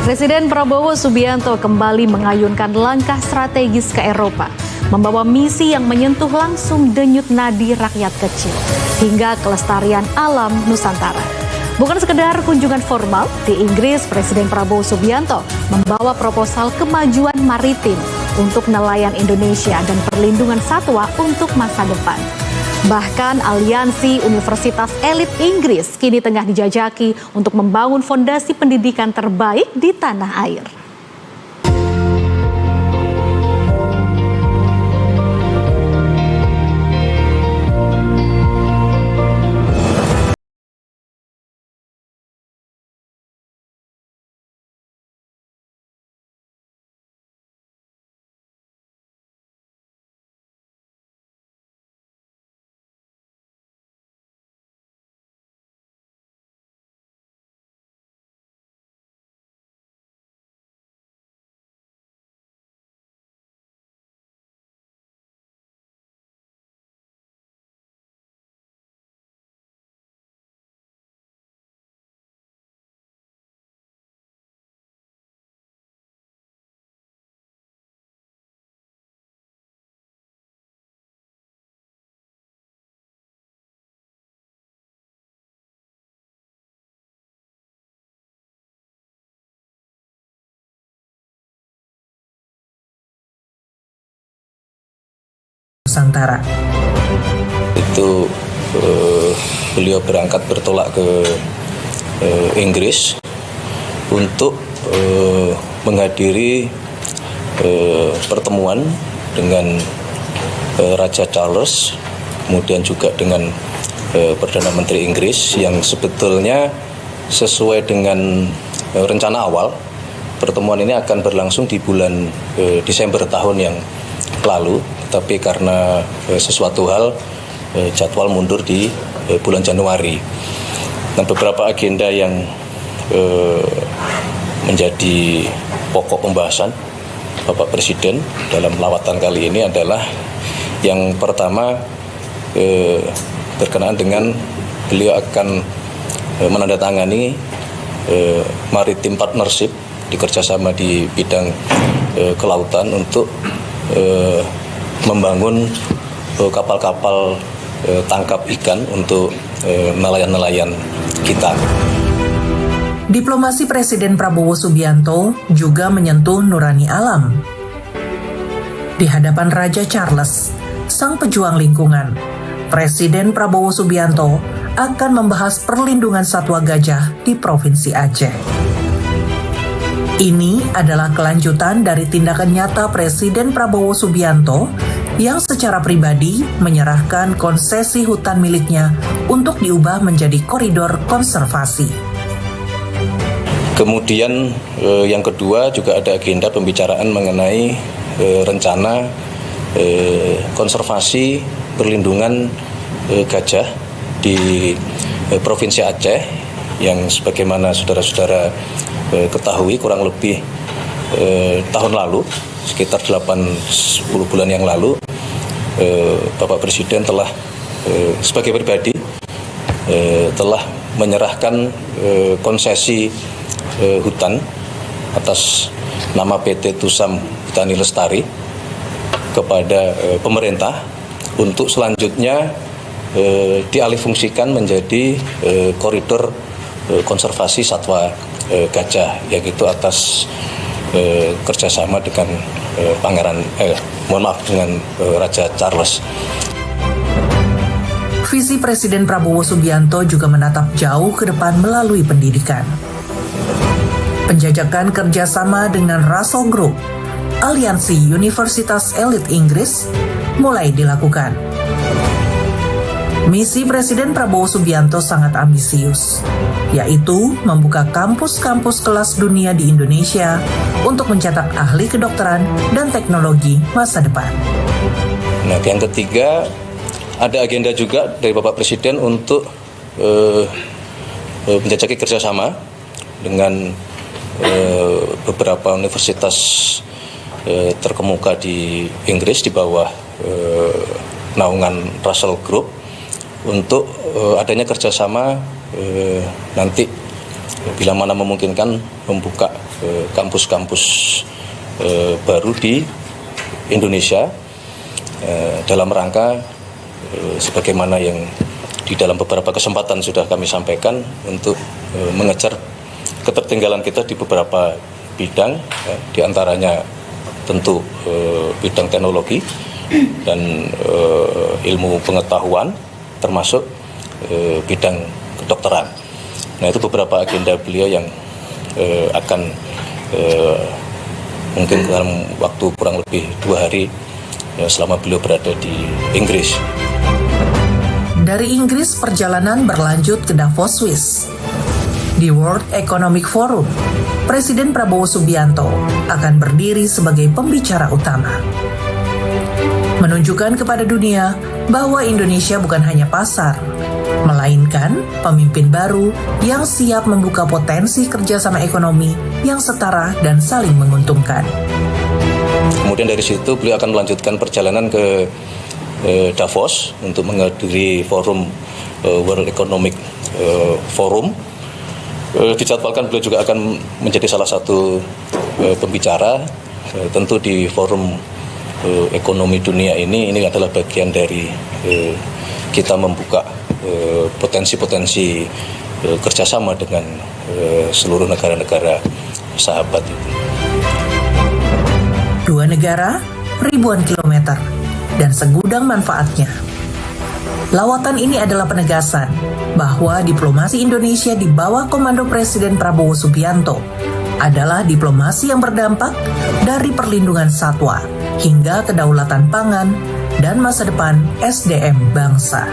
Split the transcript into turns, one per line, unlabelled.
Presiden Prabowo Subianto kembali mengayunkan langkah strategis ke Eropa, membawa misi yang menyentuh langsung denyut nadi rakyat kecil hingga kelestarian alam Nusantara. Bukan sekedar kunjungan formal, di Inggris Presiden Prabowo Subianto membawa proposal kemajuan maritim untuk nelayan Indonesia dan perlindungan satwa untuk masa depan. Bahkan aliansi Universitas Elit Inggris kini tengah dijajaki untuk membangun fondasi pendidikan terbaik di tanah air.
Nusantara.
Itu beliau berangkat bertolak ke Inggris untuk menghadiri pertemuan dengan Raja Charles, kemudian juga dengan Perdana Menteri Inggris yang sebetulnya sesuai dengan rencana awal. Pertemuan ini akan berlangsung di bulan Desember tahun yang lalu, tapi karena sesuatu hal jadwal mundur di bulan Januari. Nah, beberapa agenda yang menjadi pokok pembahasan Bapak Presiden dalam lawatan kali ini adalah yang pertama berkenaan dengan beliau akan menandatangani maritim partnership kerjasama di bidang kelautan untuk membangun kapal-kapal tangkap ikan untuk nelayan-nelayan kita.
Diplomasi Presiden Prabowo Subianto juga menyentuh nurani alam. Di hadapan Raja Charles, sang pejuang lingkungan, Presiden Prabowo Subianto akan membahas perlindungan satwa gajah di Provinsi Aceh. Ini adalah kelanjutan dari tindakan nyata Presiden Prabowo Subianto yang secara pribadi menyerahkan konsesi hutan miliknya untuk diubah menjadi koridor konservasi.
Kemudian yang kedua juga ada agenda pembicaraan mengenai rencana konservasi perlindungan gajah di Provinsi Aceh yang sebagaimana saudara-saudara ketahui kurang lebih tahun lalu, sekitar 8-10 bulan yang lalu, Bapak Presiden telah sebagai pribadi telah menyerahkan konsesi hutan atas nama PT Tusam Hutani Lestari kepada pemerintah untuk selanjutnya dialihfungsikan menjadi koridor konservasi satwa gajah, yaitu atas kerjasama dengan dengan Raja Charles.
Visi Presiden Prabowo Subianto juga menatap jauh ke depan melalui pendidikan. Penjajakan kerjasama dengan Russell Group, aliansi Universitas Elit Inggris, mulai dilakukan. Misi Presiden Prabowo Subianto sangat ambisius, yaitu membuka kampus-kampus kelas dunia di Indonesia untuk mencetak ahli kedokteran dan teknologi masa depan.
Nah, yang ketiga, ada agenda juga dari Bapak Presiden untuk menjajaki kerjasama dengan beberapa universitas terkemuka di Inggris di bawah naungan Russell Group untuk adanya kerjasama nanti bila mana memungkinkan membuka kampus-kampus baru di Indonesia dalam rangka sebagaimana yang di dalam beberapa kesempatan sudah kami sampaikan untuk mengejar ketertinggalan kita di beberapa bidang, diantaranya tentu bidang teknologi dan ilmu pengetahuan, termasuk bidang kedokteran. Nah, itu beberapa agenda beliau yang akan mungkin dalam waktu kurang lebih 2 hari selama beliau berada di Inggris.
Dari Inggris, perjalanan berlanjut ke Davos, Swiss. Di World Economic Forum, Presiden Prabowo Subianto akan berdiri sebagai pembicara utama. Menunjukkan kepada dunia bahwa Indonesia bukan hanya pasar, melainkan pemimpin baru yang siap membuka potensi kerjasama ekonomi yang setara dan saling menguntungkan.
Kemudian dari situ beliau akan melanjutkan perjalanan ke Davos untuk menghadiri forum World Economic Forum. Dijadwalkan beliau juga akan menjadi salah satu pembicara. Tentu di forum ekonomi dunia ini adalah bagian dari kita membuka potensi-potensi kerjasama dengan seluruh negara-negara sahabat itu.
2 negara, ribuan kilometer, dan segudang manfaatnya. Lawatan ini adalah penegasan bahwa diplomasi Indonesia di bawah komando Presiden Prabowo Subianto adalah diplomasi yang berdampak dari perlindungan satwa hingga kedaulatan pangan dan masa depan SDM bangsa.